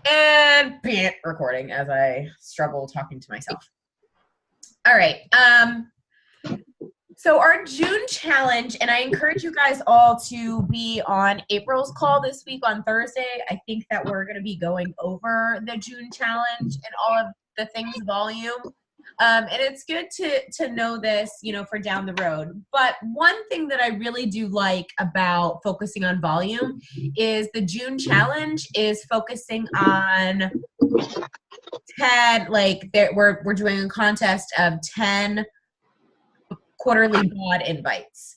And recording as I struggle talking to myself. All right. So our June challenge, and I encourage you guys all to be on April's call this week on Thursday. I think that we're going to be going over the June challenge and all of the things volume. And it's good to know this, for down the road. But one thing that I really do like about focusing on volume is the June challenge is focusing on 10, we're doing a contest of 10 quarterly BOD invites.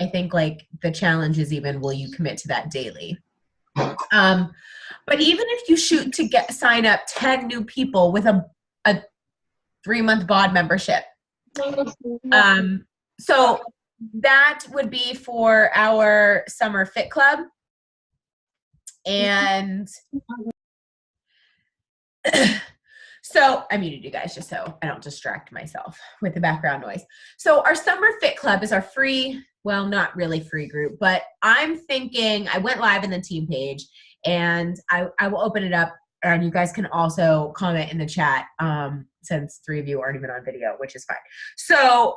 I think the challenge is even, will you commit to that daily? But even if you shoot to sign up 10 new people with a 3-month BOD membership. So that would be for our summer fit club. And so I muted you guys just so I don't distract myself with the background noise. So our summer fit club is our free, well, not really free group, but I'm thinking, I went live in the team page and I will open it up and you guys can also comment in the chat since 3 of you aren't even on video, which is fine. So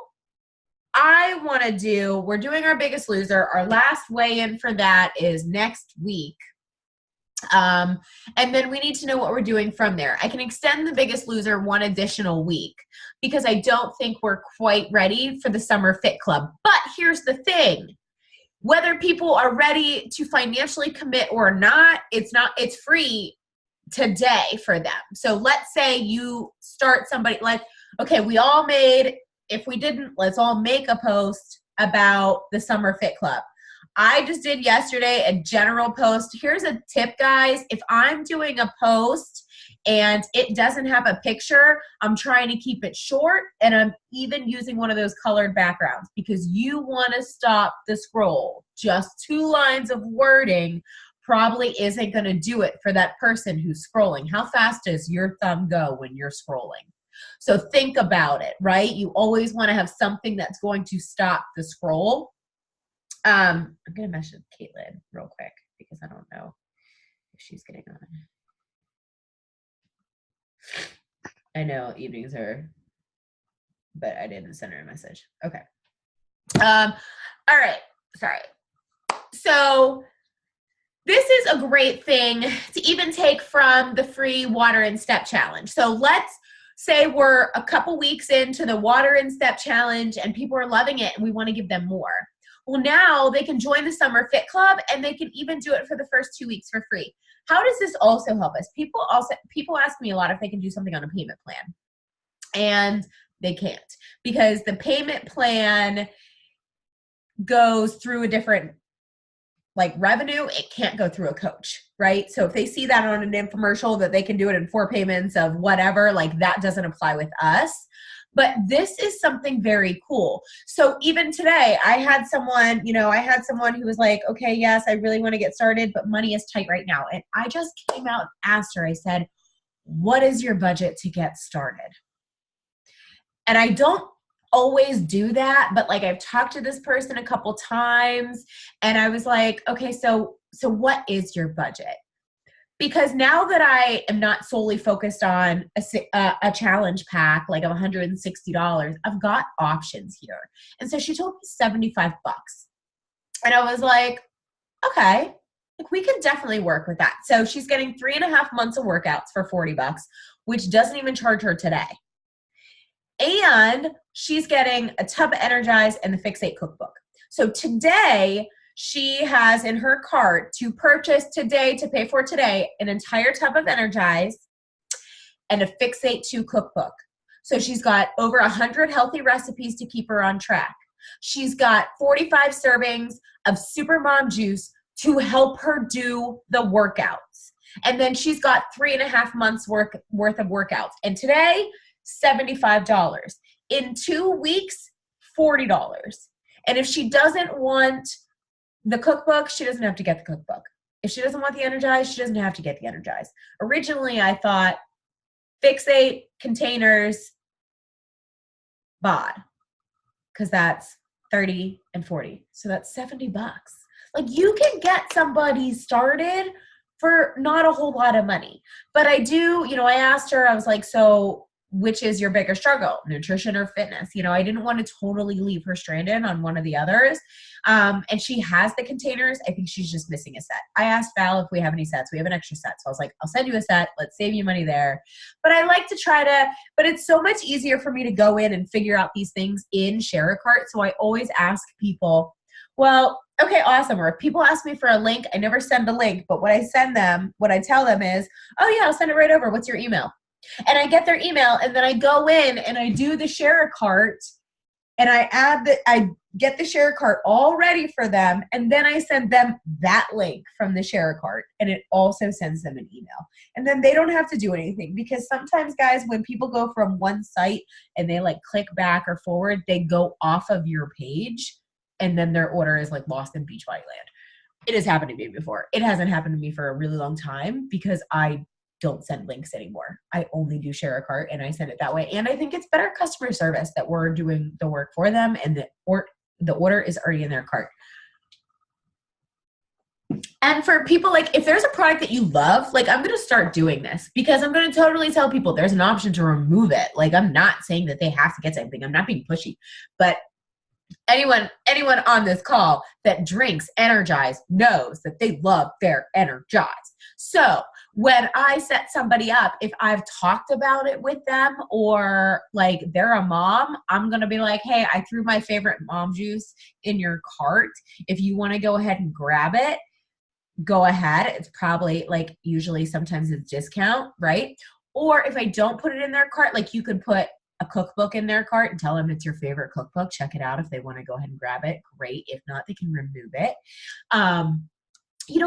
we're doing our Biggest Loser. Our last weigh-in for that is next week. And then we need to know what we're doing from there. I can extend the Biggest Loser 1 additional week because I don't think we're quite ready for the Summer Fit Club. But here's the thing. Whether people are ready to financially commit or not, it's free today for them. So let's say you start somebody let's all make a post about the Summer Fit Club. I just did yesterday a general post. Here's a tip, guys. If I'm doing a post and it doesn't have a picture, I'm trying to keep it short, and I'm even using one of those colored backgrounds because you want to stop the scroll. Just 2 lines of wording probably isn't going to do it for that person who's scrolling. How fast does your thumb go when you're scrolling? So think about it, right? You always want to have something that's going to stop the scroll. I'm going to message Caitlin real quick because I don't know if she's getting on. I know evenings but I didn't send her a message. Okay. All right. Sorry. So this is a great thing to even take from the free Water and Step Challenge. So let's say we're a couple weeks into the Water and Step Challenge and people are loving it and we want to give them more. Well, now they can join the Summer Fit Club and they can even do it for the first 2 weeks for free. How does this also help us? People ask me a lot if they can do something on a payment plan. And they can't because the payment plan goes through a different revenue. It can't go through a coach, right? So if they see that on an infomercial that they can do it in 4 payments of whatever, that doesn't apply with us. But this is something very cool. So even today, I had someone who was like, okay, yes, I really want to get started, but money is tight right now. And I just came out and asked her, I said, what is your budget to get started? And I don't always do that, but I've talked to this person a couple times and I was like, okay, so what is your budget? Because now that I am not solely focused on a challenge pack of $160, I've got options here. And so she told me $75. And I was like, okay, we can definitely work with that. So she's getting 3.5 months of workouts for $40, which doesn't even charge her today. And she's getting a tub of Energize and the Fix8 cookbook. So today, she has in her cart to purchase today, to pay for today, an entire tub of Energize and a Fix8 2 cookbook. So she's got over 100 healthy recipes to keep her on track. She's got 45 servings of Supermom juice to help her do the workouts. And then she's got 3.5 months worth of workouts. And today, $75. In 2 weeks, $40. And if she doesn't want the cookbook, she doesn't have to get the cookbook. If she doesn't want the Energize, she doesn't have to get the Energize. Originally, I thought Fix8 containers BOD, because that's 30 and 40. So that's $70. You can get somebody started for not a whole lot of money. But I do, I asked her, I was like, so which is your bigger struggle, nutrition or fitness? I didn't want to totally leave her stranded on one of the others. And she has the containers. I think she's just missing a set. I asked Val if we have any sets. We have an extra set. So I was like, I'll send you a set. Let's save you money there. But I like to but it's so much easier for me to go in and figure out these things in Share-a-Cart. So I always ask people, well, okay, awesome. Or if people ask me for a link, I never send a link. But what I tell them is, oh yeah, I'll send it right over. What's your email? And I get their email, and then I go in and I do the Share-a-Cart, and I get the Share-a-Cart all ready for them, and then I send them that link from the Share-a-Cart, and it also sends them an email. And then they don't have to do anything, because sometimes, guys, when people go from one site and they like click back or forward, they go off of your page, and then their order is like lost in Beachbody Land. It has happened to me before. It hasn't happened to me for a really long time because I don't send links anymore. I only do Share-a-Cart, and I send it that way. And I think it's better customer service that we're doing the work for them, and the order is already in their cart. And for people, like, if there's a product that you love, like, I'm going to start doing this, because I'm going to totally tell people there's an option to remove it. Like, I'm not saying that they have to get something. I'm not being pushy. But anyone on this call that drinks Energize knows that they love their Energize. So when I set somebody up, if I've talked about it with them, or like they're a mom, I'm going to be like, hey, I threw my favorite mom juice in your cart. If you want to go ahead and grab it, go ahead. It's probably like, usually sometimes it's discount, right? Or if I don't put it in their cart, like you could put a cookbook in their cart and tell them it's your favorite cookbook. Check it out. If they want to go ahead and grab it, great. If not, they can remove it.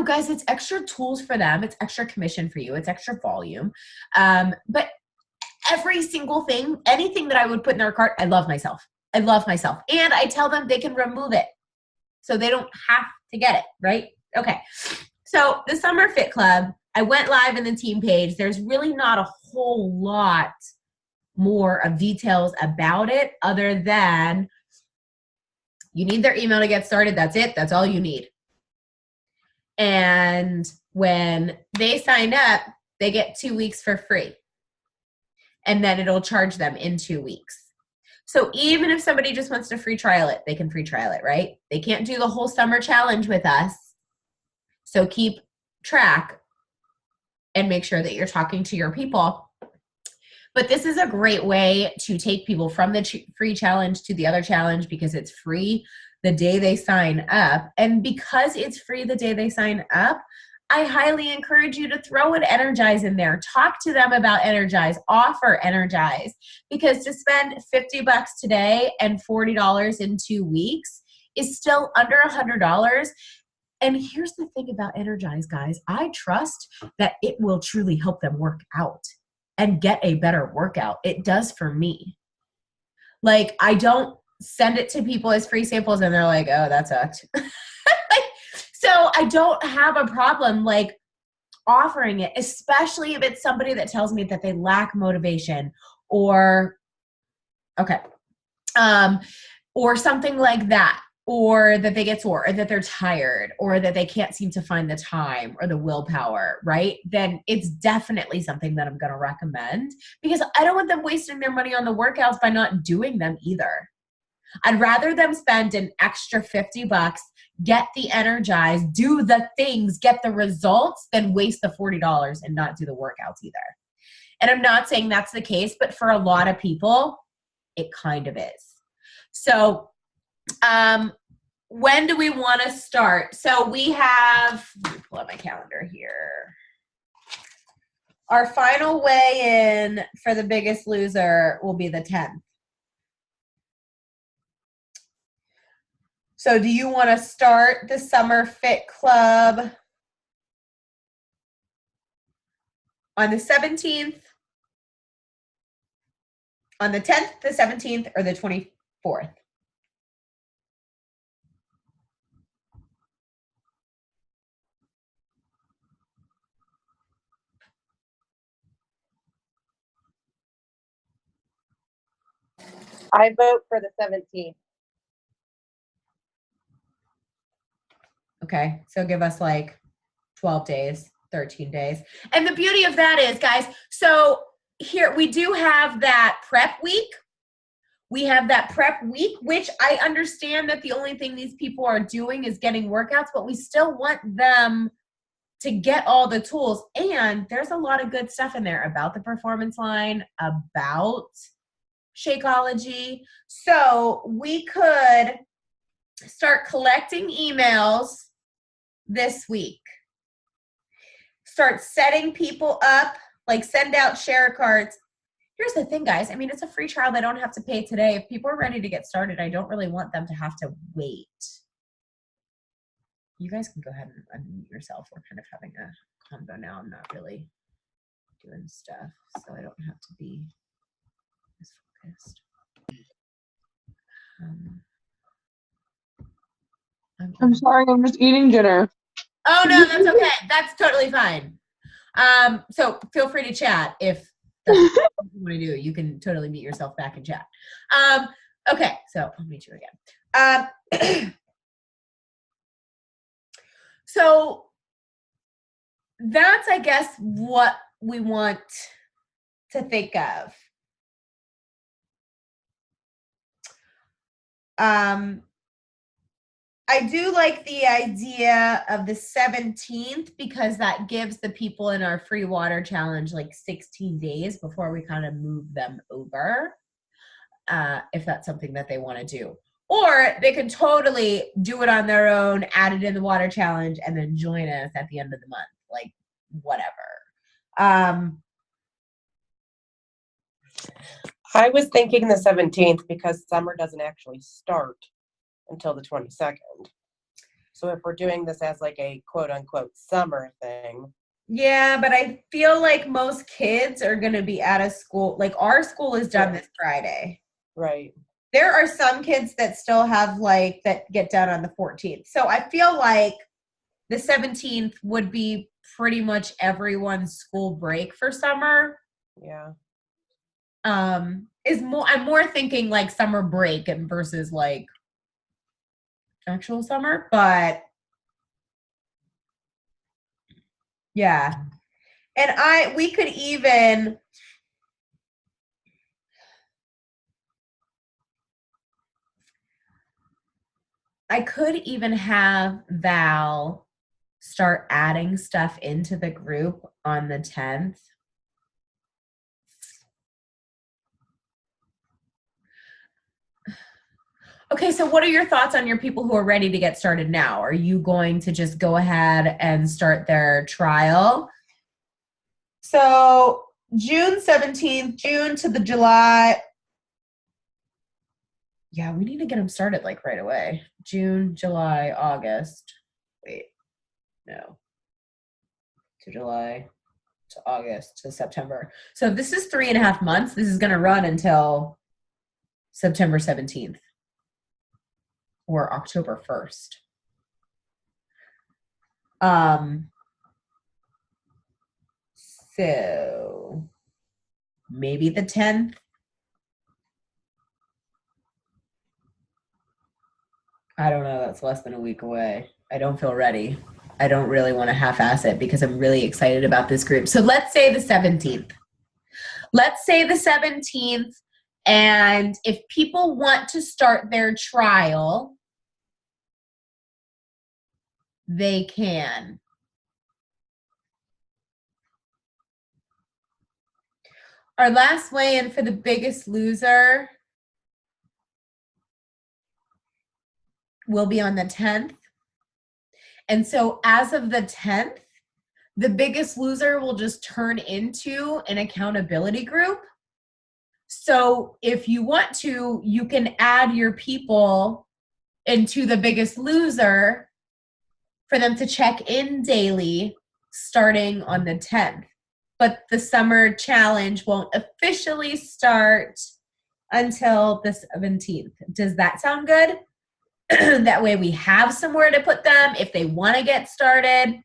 Guys, it's extra tools for them. It's extra commission for you. It's extra volume. But every single thing, anything that I would put in their cart, I love myself. I love myself. And I tell them they can remove it, so they don't have to get it, right? Okay. So the Summer Fit Club, I went live in the team page. There's really not a whole lot more of details about it, other than you need their email to get started. That's it. That's all you need. And when they sign up, they get 2 weeks for free. And then it'll charge them in 2 weeks. So even if somebody just wants to free trial it, they can free trial it, right? They can't do the whole summer challenge with us. So keep track and make sure that you're talking to your people. But this is a great way to take people from the free challenge to the other challenge, because it's free the day they sign up. And because it's free the day they sign up, I highly encourage you to throw an Energize in there. Talk to them about Energize. Offer Energize. Because to spend $50 today and $40 in 2 weeks is still under $100. And here's the thing about Energize, guys. I trust that it will truly help them work out and get a better workout. It does for me. Like, I don't send it to people as free samples and they're like, oh, that sucked. So I don't have a problem like offering it, especially if it's somebody that tells me that they lack motivation or something like that, or that they get sore, or that they're tired, or that they can't seem to find the time or the willpower, right? Then it's definitely something that I'm going to recommend, because I don't want them wasting their money on the workouts by not doing them either. I'd rather them spend an extra $50, get the Energize, do the things, get the results, than waste the $40 and not do the workouts either. And I'm not saying that's the case, but for a lot of people, it kind of is. So when do we want to start? So we have, let me pull up my calendar here. Our final weigh-in for the Biggest Loser will be the 10th. So do you want to start the Summer Fit Club on the 17th, on the 10th, the 17th, or the 24th? I vote for the 17th. Okay, so give us like 12 days, 13 days. And the beauty of that is, guys, so here we do have that prep week. We have that prep week, which I understand that the only thing these people are doing is getting workouts, but we still want them to get all the tools. And there's a lot of good stuff in there about the performance line, about Shakeology. So we could start collecting emails this week. Start setting people up, like send out share cards. Here's the thing, guys. I mean, it's a free trial. They don't have to pay today. If people are ready to get started, I don't really want them to have to wait. You guys can go ahead and unmute yourself. We're kind of having a combo now. I'm not really doing stuff, so I don't have to be as focused. I'm sorry, I'm just eating dinner. Oh, no, that's okay. That's totally fine. So feel free to chat if that's what you want to do. You can totally mute yourself back and chat. Okay, so I'll meet you again. So that's, I guess, what we want to think of. I do like the idea of the 17th because that gives the people in our free water challenge like 16 days before we kind of move them over, if that's something that they want to do. Or they can totally do it on their own, add it in the water challenge, and then join us at the end of the month, like whatever. I was thinking the 17th because summer doesn't actually start until the 22nd. So if we're doing this as like a quote unquote summer thing. Yeah, but I feel like most kids are going to be out of school. Like our school is done this Friday. Right. There are some kids that still have like that get done on the 14th. So I feel like the 17th would be pretty much everyone's school break for summer. Yeah. I'm more thinking like summer break and versus like actual summer, but yeah. And we could even I could even have Val start adding stuff into the group on the 10th. Okay, so what are your thoughts on your people who are ready to get started now? Are you going to just go ahead and start their trial? So June 17th, June to the July. Yeah, we need to get them started like right away. June, July, August. Wait, no. To July, to August, to September. So if this is 3.5 months, this is going to run until September 17th or October 1st. So maybe the 10th. I don't know. That's less than a week away. I don't feel ready. I don't really want to half-ass it because I'm really excited about this group. So let's say the 17th. Let's say the 17th. And if people want to start their trial, they can. Our last weigh-in for the Biggest Loser will be on the 10th. And so as of the 10th, the Biggest Loser will just turn into an accountability group. So if you want to, you can add your people into the Biggest Loser for them to check in daily starting on the 10th. But the summer challenge won't officially start until the 17th. Does that sound good? That way we have somewhere to put them if they want to get started.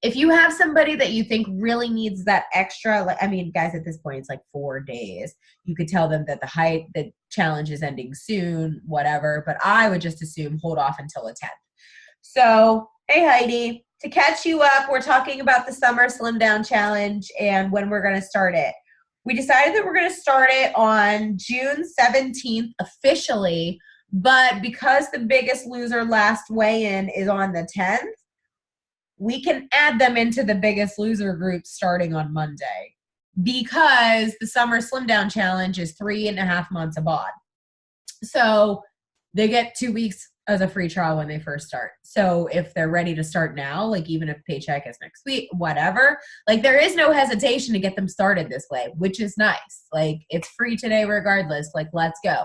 If you have somebody that you think really needs that extra, like, I mean, guys, at this point, it's like 4 days. You could tell them that the challenge is ending soon, whatever. But I would just assume hold off until the 10th. So, hey, Heidi. to catch you up, we're talking about the Summer Slim Down Challenge and when we're going to start it. We decided that we're going to start it on June 17th officially, but because the Biggest Loser last weigh-in is on the 10th, we can add them into the Biggest Loser group starting on Monday because the Summer Slim Down Challenge is 3.5 months of bod. So they get 2 weeks as a free trial when they first start. So if they're ready to start now, like even if paycheck is next week, whatever, like there is no hesitation to get them started this way, which is nice. Like it's free today regardless, like let's go.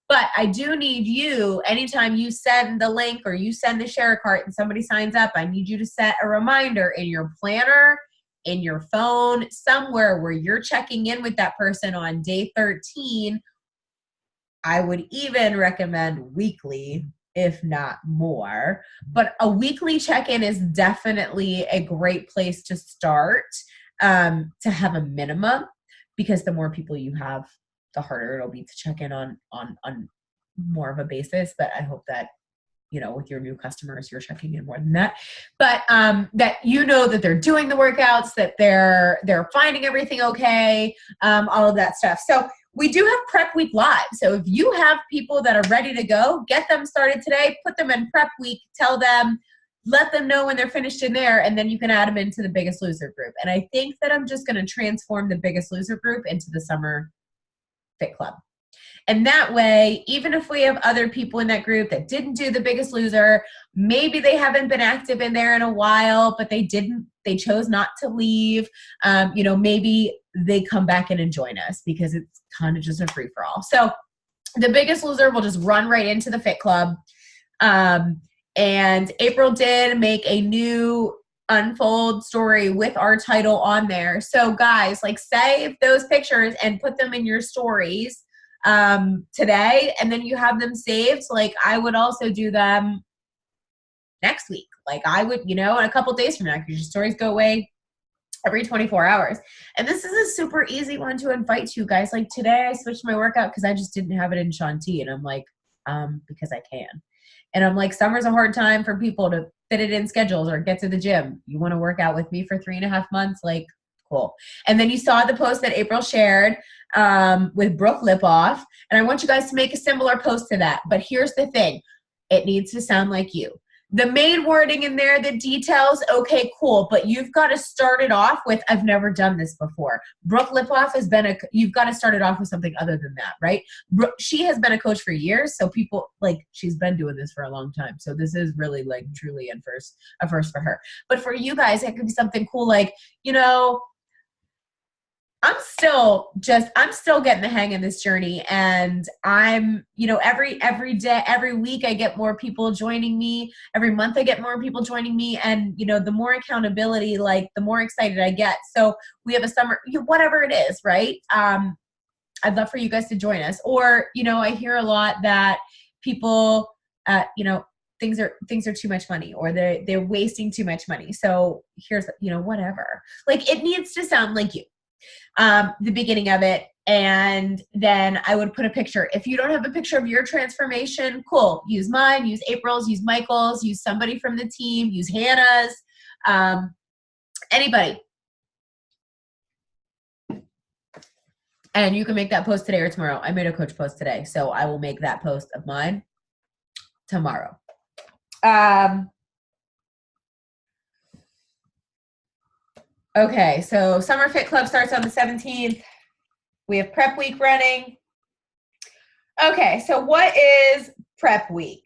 But I do need you, anytime you send the link or you send the share cart and somebody signs up, I need you to set a reminder in your planner, in your phone, somewhere where you're checking in with that person on day 13. I would even recommend weekly, if not more. But a weekly check-in is definitely a great place to start, to have a minimum, because the more people you have, the harder it'll be to check in on more of a basis. But I hope that, you know, with your new customers, you're checking in more than that. But that you know that they're doing the workouts, that they're finding everything okay, all of that stuff. So we do have Prep Week Live. So if you have people that are ready to go, get them started today, put them in Prep Week, tell them, let them know when they're finished in there, and then you can add them into the Biggest Loser group. And I think that I'm just going to transform the Biggest Loser group into the Summer Fit Club. And that way, even if we have other people in that group that didn't do the Biggest Loser, maybe they haven't been active in there in a while, but they chose not to leave. You know, maybe they come back in and join us because it's kind of just a free for all. So the Biggest Loser will just run right into the Fit Club. And April did make a new Unfold story with our title on there. So guys, like save those pictures and put them in your stories today, and then you have them saved. Like I would also do them next week. Like I would, you know, in a couple days from now, because your stories go away every 24 hours. And this is a super easy one to invite to, guys. Like today I switched my workout because I just didn't have it in Shanti, and I'm like, because I can. And I'm like, summer's a hard time for people to fit it in schedules or get to the gym. You want to work out with me for 3.5 months? Like, cool. And then you saw the post that April shared with Brooke Lipoff. And I want you guys to make a similar post to that. But here's the thing. It needs to sound like you. The main wording in there, the details, okay, cool. But you've got to start it off with, I've never done this before. Brooke Lipoff has been you've got to start it off with something other than that, right? She has been a coach for years. So people, like, she's been doing this for a long time. So this is really, like, truly a first for her. But for you guys, it could be something cool like, you know, I'm still getting the hang of this journey, and I'm, you know, every day, every week I get more people joining me. Every month I get more people joining me, and, you know, the more accountability, like the more excited I get. So we have a summer, whatever it is, right? I'd love for you guys to join us. Or, you know, I hear a lot that people, you know, things are too much money, or they're wasting too much money. So here's, you know, whatever. Like it needs to sound like you. The beginning of it, and then I would put a picture. If you don't have a picture of your transformation, cool. Use mine, use April's, use Michael's, use somebody from the team, use Hannah's, anybody. And you can make that post today or tomorrow. I made a coach post today, so I will make that post of mine tomorrow. Okay, so Summer Fit Club starts on the 17th. We have Prep Week running. Okay, so what is Prep Week?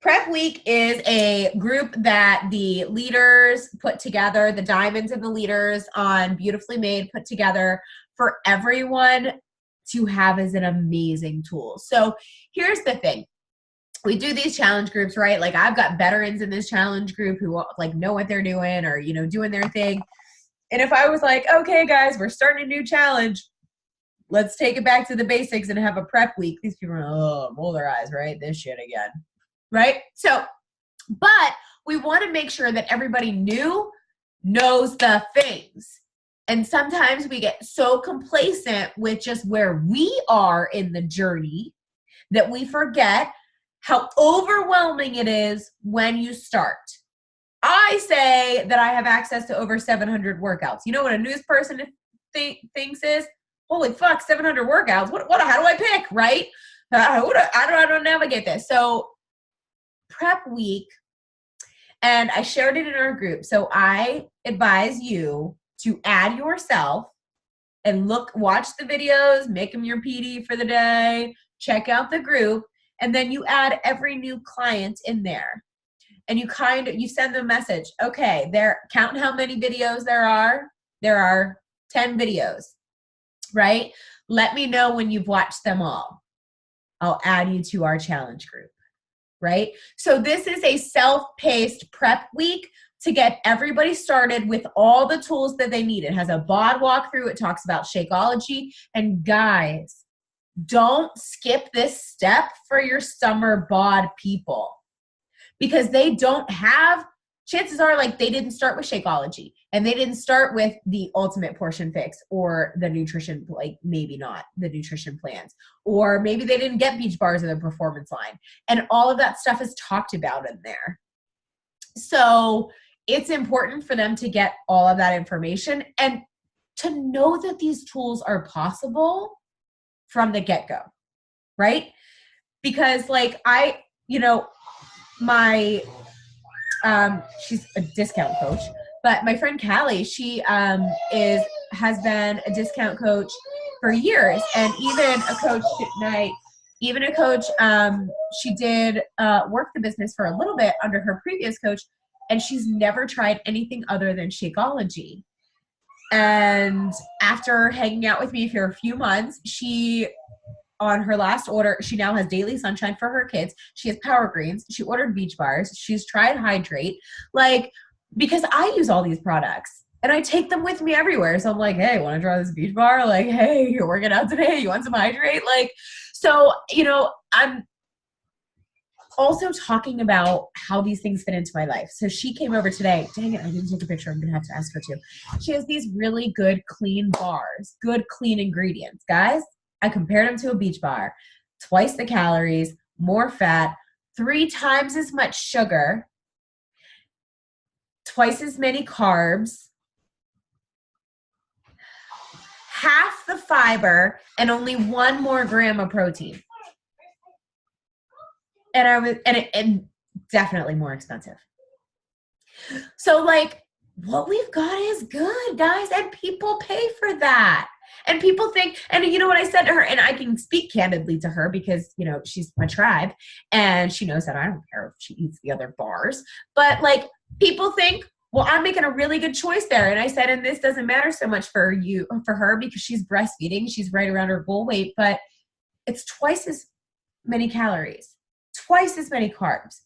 Prep Week is a group that the leaders put together, the diamonds and the leaders on Beautifully Made put together for everyone to have as an amazing tool. So here's the thing. We do these challenge groups, right? Like I've got veterans in this challenge group who like know what they're doing, or, you know, doing their thing. And if I was like, okay, guys, we're starting a new challenge, let's take it back to the basics and have a prep week. These people are, roll their eyes, right? This shit again, right? So, but we want to make sure that everybody knows the things. And sometimes we get so complacent with just where we are in the journey that we forget how overwhelming it is when you start. I say that I have access to over 700 workouts. You know what a news person thinks is? Holy fuck, 700 workouts. How do I pick, right? I don't navigate this. So prep week, and I shared it in our group. So I advise you to add yourself and watch the videos, make them your PD for the day, check out the group, and then you add every new client in there. And you send them a message. Okay, count how many videos there are. There are 10 videos, right? Let me know when you've watched them all. I'll add you to our challenge group, right? So this is a self-paced prep week to get everybody started with all the tools that they need. It has a bod walkthrough. It talks about Shakeology. And guys, don't skip this step for your summer bod people, because they don't have, chances are like they didn't start with Shakeology and they didn't start with the Ultimate Portion Fix or the nutrition, like maybe not the nutrition plans, or maybe they didn't get Beach Bars in the performance line. And all of that stuff is talked about in there. So it's important for them to get all of that information and to know that these tools are possible from the get-go, right? Because like she's a discount coach, but my friend Callie, she has been a discount coach for years, and even a coach she did work the business for a little bit under her previous coach, and she's never tried anything other than Shakeology. And after hanging out with me for a few months, on her last order, she now has Daily Sunshine for her kids. She has Power Greens. She ordered Beach Bars. She's tried Hydrate. Because I use all these products and I take them with me everywhere. So I'm like, hey, want to try this Beach Bar? Like, hey, you're working out today. You want some Hydrate? So, I'm also talking about how these things fit into my life. So she came over today. Dang it, I didn't take a picture. I'm going to have to ask her to. She has these really good, clean bars, good, clean ingredients. Guys, I compared them to a Beach Bar. Twice the calories, more fat, 3 times as much sugar, twice as many carbs, half the fiber, and only 1 more gram of protein. And definitely more expensive. So what we've got is good, guys, and people pay for that. And people think, and you know what I said to her, and I can speak candidly to her because, she's my tribe and she knows that I don't care if she eats the other bars, but people think, well, I'm making a really good choice there. And I said, and this doesn't matter so much for her because she's breastfeeding. She's right around her goal weight, but it's twice as many calories, twice as many carbs,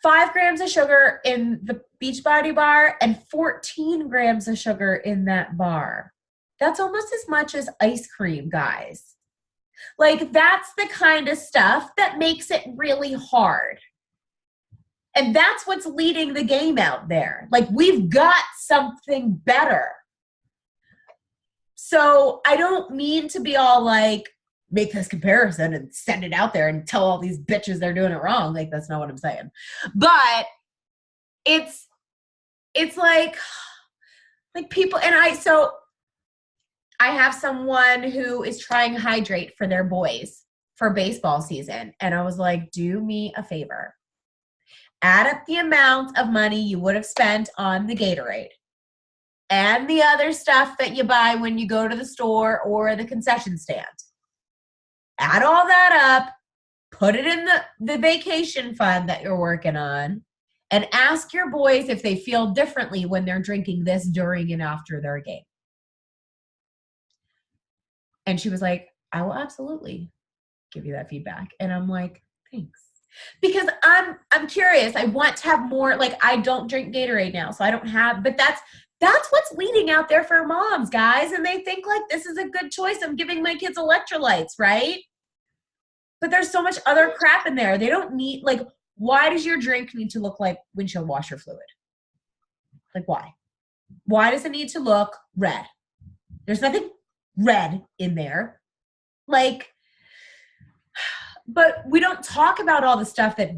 5 grams of sugar in the Beachbody bar and 14 grams of sugar in that bar. That's almost as much as ice cream, guys. That's the kind of stuff that makes it really hard. And that's what's leading the game out there. We've got something better. So I don't mean to be all make this comparison and send it out there and tell all these bitches they're doing it wrong. That's not what I'm saying. But it's people, and I have someone who is trying Hydrate for their boys for baseball season. And I was like, do me a favor. Add up the amount of money you would have spent on the Gatorade and the other stuff that you buy when you go to the store or the concession stand. Add all that up, put it in the vacation fund that you're working on, and ask your boys if they feel differently when they're drinking this during and after their game. And she was like, I will absolutely give you that feedback. And I'm like, thanks. Because I'm curious. I want to have more, I don't drink Gatorade now, so I don't have, but that's what's leading out there for moms, guys. And they think this is a good choice. I'm giving my kids electrolytes, right? But there's so much other crap in there. They don't need, why does your drink need to look like windshield washer fluid? Why? Why does it need to look red? There's nothing red in there. But we don't talk about all the stuff that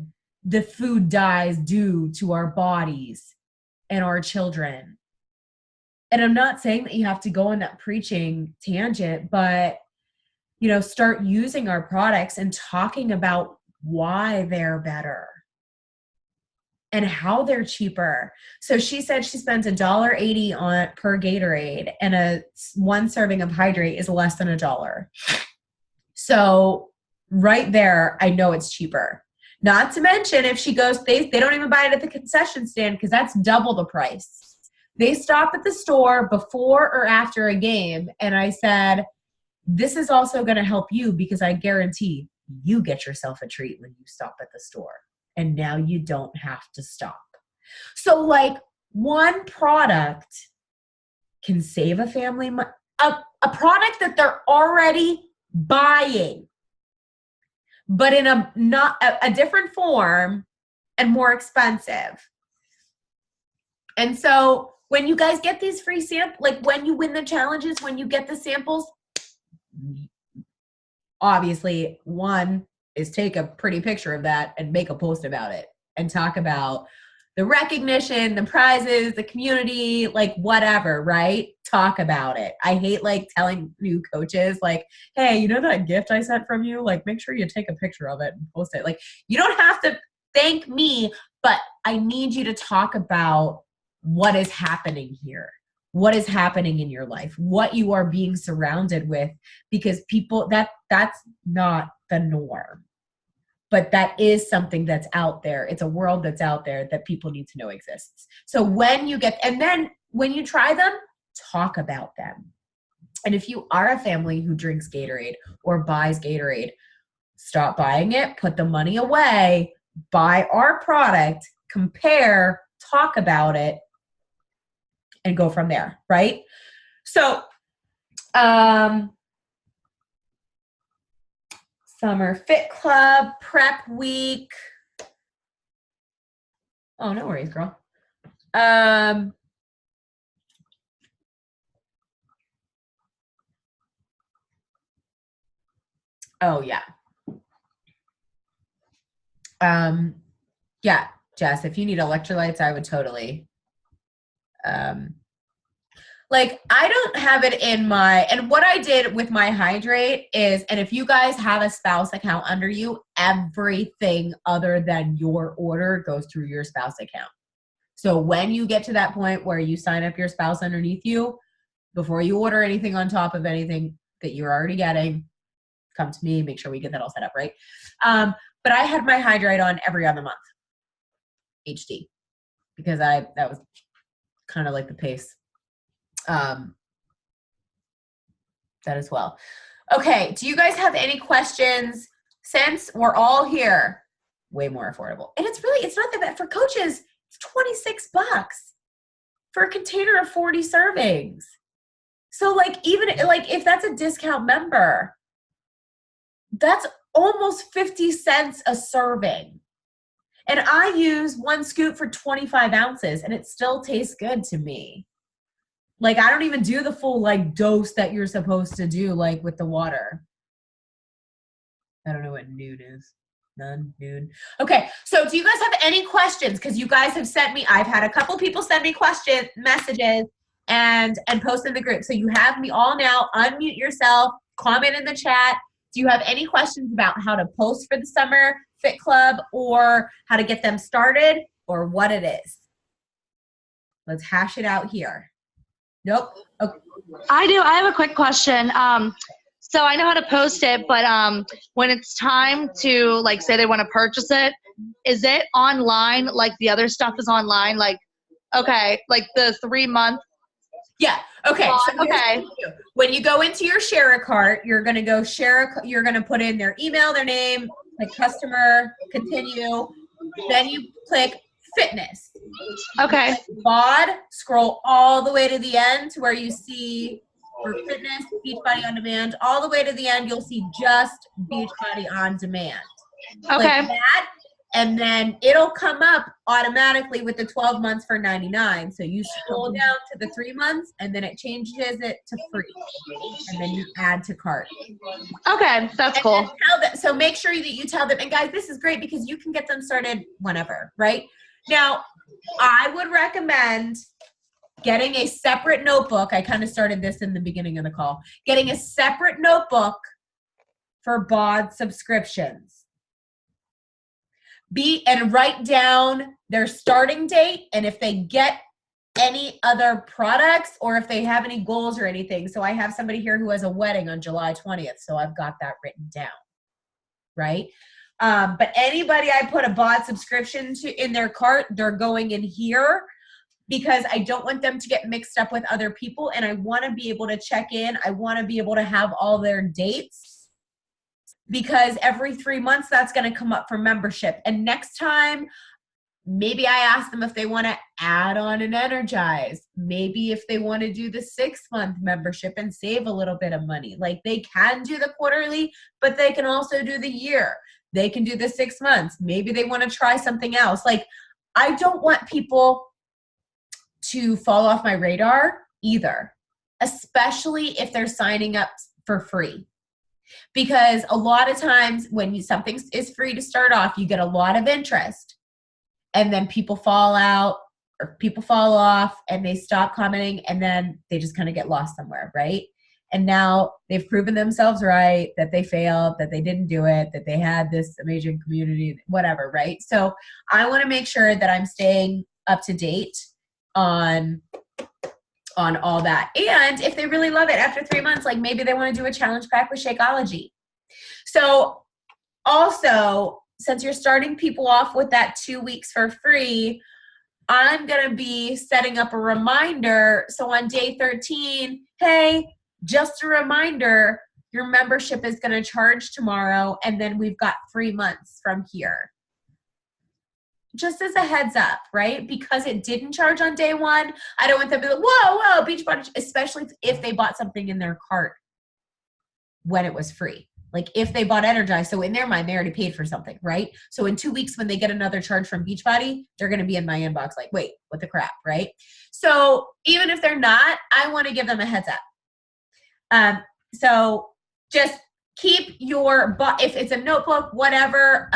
the food dyes do to our bodies and our children. And I'm not saying that you have to go on that preaching tangent, but, you know, start using our products and talking about why they're better and how they're cheaper. So she said she spends $1.80 on per Gatorade, and one serving of Hydrate is less than $1. So right there, I know it's cheaper. Not to mention, if she goes, they don't even buy it at the concession stand because that's double the price. They stop at the store before or after a game, and I said, this is also going to help you because I guarantee you get yourself a treat when you stop at the store. And now you don't have to stop. So like one product can save a family money, a product that they're already buying, but in a different form and more expensive. And so when you guys get these free samples, like when you win the challenges, when you get the samples, obviously one is take a pretty picture of that and make a post about it and talk about the recognition, the prizes, the community, like whatever, right? Talk about it. I hate like telling new coaches like, hey, you know that gift I sent from you? Like make sure you take a picture of it and post it. Like you don't have to thank me, but I need you to talk about what is happening here. What is happening in your life, what you are being surrounded with, because people that's not the norm. But that is something that's out there. It's a world that's out there that people need to know exists. So when you get, and then when you try them, talk about them. And if you are a family who drinks Gatorade or buys Gatorade, stop buying it, put the money away, buy our product, compare, talk about it, and go from there, right? So, Summer Fit Club, prep week. Oh, no worries, girl. Oh, yeah. Yeah, Jess, if you need electrolytes, I would totally. Like I don't have it in my, and what I did with my Hydrate is, and if you guys have a spouse account under you, everything other than your order goes through your spouse account. So when you get to that point where you sign up your spouse underneath you, before you order anything on top of anything that you're already getting, come to me, make sure we get that all set up, right? But I had my Hydrate on every other month, HD, because that was kind of like the pace. That as well. Okay, do you guys have any questions? Since we're all here, way more affordable. And it's not that bad. For coaches, it's $26 for a container of 40 servings. So like even like if that's a discount member, that's almost 50 cents a serving. And I use one scoop for 25 ounces and it still tastes good to me. Like, I don't even do the full, like, dose that you're supposed to do, like, with the water. I don't know what noon is. None, noon. Okay, so do you guys have any questions? Because you guys have sent me, I've had a couple people send me messages, and post in the group. So you have me all now. Unmute yourself. Comment in the chat. Do you have any questions about how to post for the Summer Fit Club or how to get them started or what it is? Let's hash it out here. Nope. Okay. I do. I have a quick question. So I know how to post it, but when it's time to, like, say they want to purchase it, is it online like the other stuff is online? Like, okay, like the 3-month? Yeah. Okay. So okay. When you go into your share a cart, you're going to go you're going to put in their email, their name, like customer, continue. Then you click fitness. Okay. BOD, scroll all the way to the end to where you see for fitness, Beachbody on Demand. All the way to the end, you'll see just Beachbody on Demand. Okay. Click that, And then it'll come up automatically with the 12 months for $99. So you scroll down to the 3 months and then it changes it to free. And then you add to cart. Okay, that's cool. So make sure that you tell them, and guys, this is great because you can get them started whenever, right? Now, I would recommend getting a separate notebook. I kind of started this in the beginning of the call. Getting a separate notebook for BOD subscriptions. And write down their starting date and if they get any other products or if they have any goals or anything. So I have somebody here who has a wedding on July 20th. So I've got that written down, right? But anybody I put a BOD subscription to in their cart, they're going in here because I don't want them to get mixed up with other people. And I want to be able to check in. I want to be able to have all their dates. Because every 3 months that's going to come up for membership. And next time, maybe I ask them if they want to add on an Energize. Maybe if they want to do the 6-month membership and save a little bit of money. Like they can do the quarterly, but they can also do the year. They can do the 6 months. Maybe they want to try something else. Like I don't want people to fall off my radar either, especially if they're signing up for free. Because a lot of times when something is free to start off, you get a lot of interest and then people fall out or people fall off and they stop commenting and then they just kind of get lost somewhere, right? And now they've proven themselves right, that they failed, that they didn't do it, that they had this amazing community, whatever, right? So I want to make sure that I'm staying up to date on all that. And if they really love it after 3 months, like maybe they want to do a challenge pack with Shakeology. So also, since you're starting people off with that 2 weeks for free, I'm going to be setting up a reminder. So on day 13, hey, just a reminder, your membership is going to charge tomorrow. And then we've got 3 months from here. Just as a heads up, right? Because it didn't charge on day one, I don't want them to be like, whoa, Beachbody, especially if they bought something in their cart when it was free. Like if they bought Energize, so in their mind, they already paid for something, right? So in 2 weeks, when they get another charge from Beachbody, they're going to be in my inbox like, wait, what the crap, right? So even if they're not, I want to give them a heads up. So just keep your, if it's a notebook, whatever,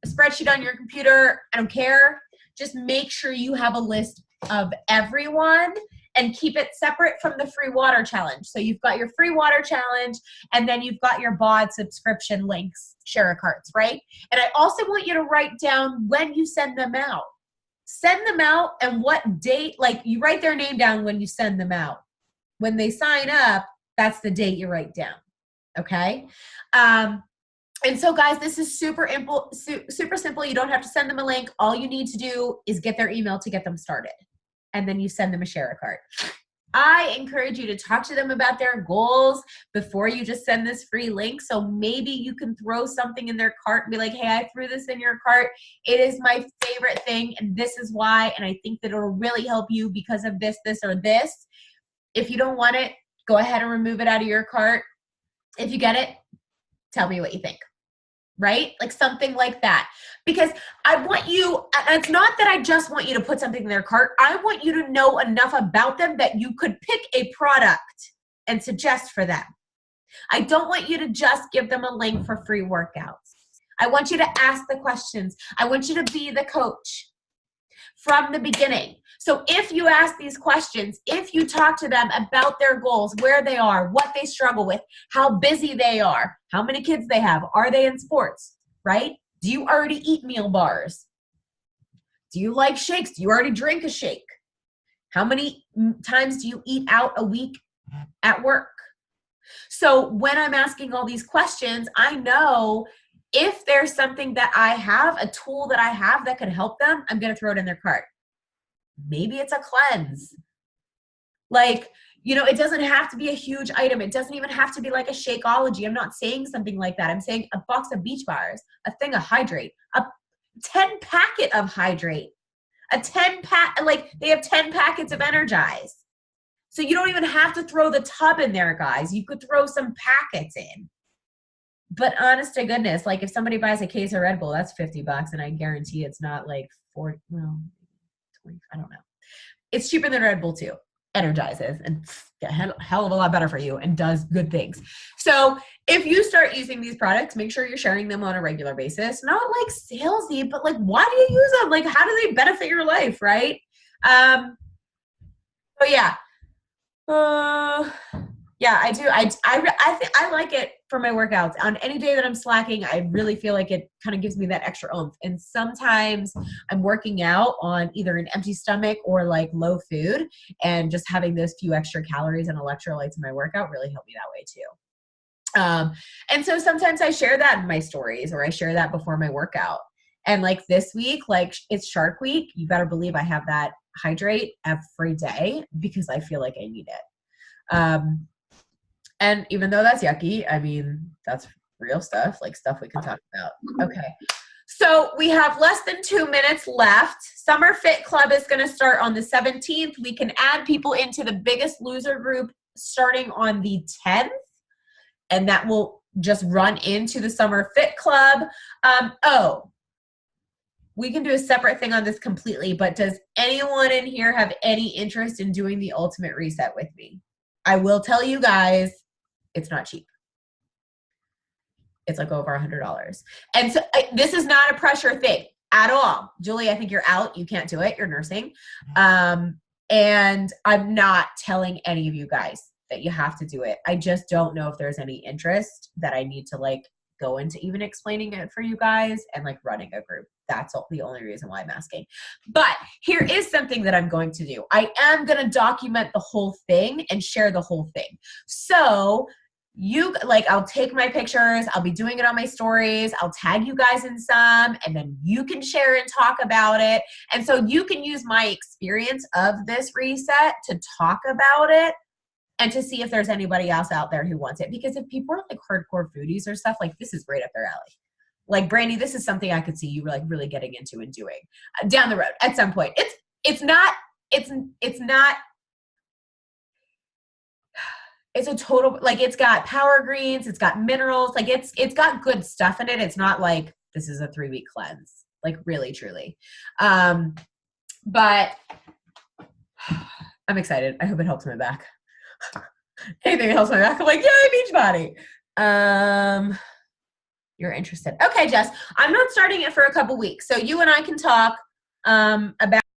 spreadsheet on your computer, I don't care. Just make sure you have a list of everyone and keep it separate from the free water challenge. So you've got your free water challenge and then you've got your BOD subscription links, share carts, right? And I also want you to write down when you send them out. Send them out and what date, like you write their name down when you send them out. When they sign up, that's the date you write down. Okay. And so guys, this is super simple. You don't have to send them a link. All you need to do is get their email to get them started. And then you send them a share card. I encourage you to talk to them about their goals before you just send this free link. So maybe you can throw something in their cart and be like, hey, I threw this in your cart. It is my favorite thing. And this is why. And I think that it'll really help you because of this, this, or this. If you don't want it, go ahead and remove it out of your cart. If you get it, tell me what you think, right? Like something like that. Because I want you, and it's not that I just want you to put something in their cart. I want you to know enough about them that you could pick a product and suggest for them. I don't want you to just give them a link for free workouts. I want you to ask the questions. I want you to be the coach from the beginning. So if you ask these questions, if you talk to them about their goals, where they are, what they struggle with, how busy they are, how many kids they have, are they in sports, right? Do you already eat meal bars? Do you like shakes? Do you already drink a shake? How many times do you eat out a week at work? So when I'm asking all these questions, I know if there's something that I have, a tool that I have that could help them, I'm going to throw it in their cart. Maybe it's a cleanse. Like, you know, it doesn't have to be a huge item. It doesn't even have to be like a Shakeology. I'm not saying something like that. I'm saying a box of Beach Bars, a thing of Hydrate, a 10 packet of Hydrate, a 10 pack, like they have 10 packets of Energize. So you don't even have to throw the tub in there, guys. You could throw some packets in. but honest to goodness, like if somebody buys a case of Red Bull, that's $50, and I guarantee it's not like 40, well, 20, I don't know. It's cheaper than Red Bull too. Energizes and a hell of a lot better for you and does good things. So if you start using these products, make sure you're sharing them on a regular basis. Not like salesy, but like, why do you use them? Like, how do they benefit your life, right? So yeah. Yeah, I do. I think I like it for my workouts. On any day that I'm slacking, I really feel like it kind of gives me that extra oomph. And sometimes I'm working out on either an empty stomach or like low food, and just having those few extra calories and electrolytes in my workout really help me that way too. And so sometimes I share that in my stories, or I share that before my workout. And like this week, like it's Shark Week, you better believe I have that hydrate every day because I feel like I need it. And even though that's yucky, I mean, that's real stuff, like stuff we can talk about. Okay. So we have less than 2 minutes left. Summer Fit Club is going to start on the 17th. We can add people into the Biggest Loser group starting on the 10th, and that will just run into the Summer Fit Club. We can do a separate thing on this completely, but does anyone in here have any interest in doing the Ultimate Reset with me? I will tell you guys, it's not cheap. It's like over $100. And so this is not a pressure thing at all. Julie, I think you're out. You can't do it. You're nursing. And I'm not telling any of you guys that you have to do it. I just don't know if there's any interest that I need to like go into even explaining it for you guys and like running a group. That's the only reason why I'm asking. But here is something that I'm going to do. I am going to document the whole thing and share the whole thing. So I'll take my pictures, I'll be doing it on my stories, I'll tag you guys in some, and then you can share and talk about it. And so you can use my experience of this reset to talk about it and to see if there's anybody else out there who wants it. Because if people are like hardcore foodies or stuff, like this is right up their alley. Like Brandy, this is something I could see you like really getting into and doing down the road at some point. It's a total, like it's got power greens, it's got minerals, like it's got good stuff in it. It's not like this is a 3-week cleanse, like really, truly. But I'm excited. I hope it helps my back. Anything that helps my back, I'm like, yay, Beachbody. You're interested. Okay, Jess, I'm not starting it for a couple weeks. So you and I can talk about